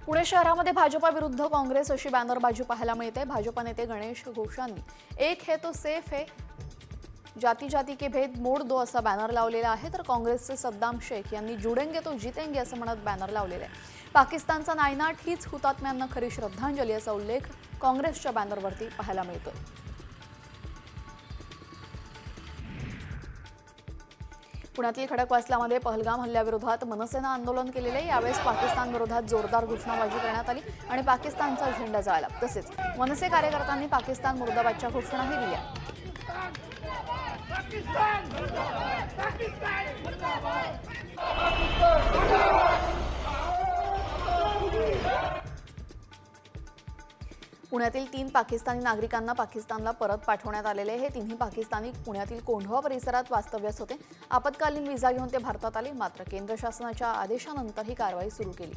पुणे शहरामध्ये भाजपा विरुद्ध काँग्रेस अशी बॅनरबाजी पाहायला मिळते। भाजपा नेते गणेश घोषांनी एक है तो सेफ है, जाती जाती के भेद मोड दो असा बॅनर लावलेला आहे, तर काँग्रेसचे सद्दाम शेख यांनी जुडेंगे तो जितेंगे असं म्हणत बॅनर लावलेला आहे। पाकिस्तानचा नायनाट हीच हुतात्म्यांना खरी श्रद्धांजली असा उल्लेख काँग्रेसच्या बॅनरवरती पाहायला मिळतोय। पुण्यातील खडकवासल्यामध्ये पहलगाम हल्ल्याविरोधात मनसेनं आंदोलन केलेले। यावेळेस पाकिस्तान विरोधात जोरदार घोषणाबाजी करण्यात आली आणि पाकिस्तानचा झेंडा जाळला। तसेच मनसे कार्यकर्त्यांनी पाकिस्तान मुर्दाबादच्या घोषणाही दिल्या। पुण्यातील 3 पाकिस्तानी नागरिकांना पाकिस्तानला परत पाठवण्यात आलेले। हे तिन्ही पाकिस्तानी पुण्यातील कोंढवा परिसरात वास्तव्यास होते। आपत्कालीन व्हिसा घेऊन ते भारतात आले, मात्र केंद्र शासनाच्या आदेशानंतर ही कारवाई सुरू केली।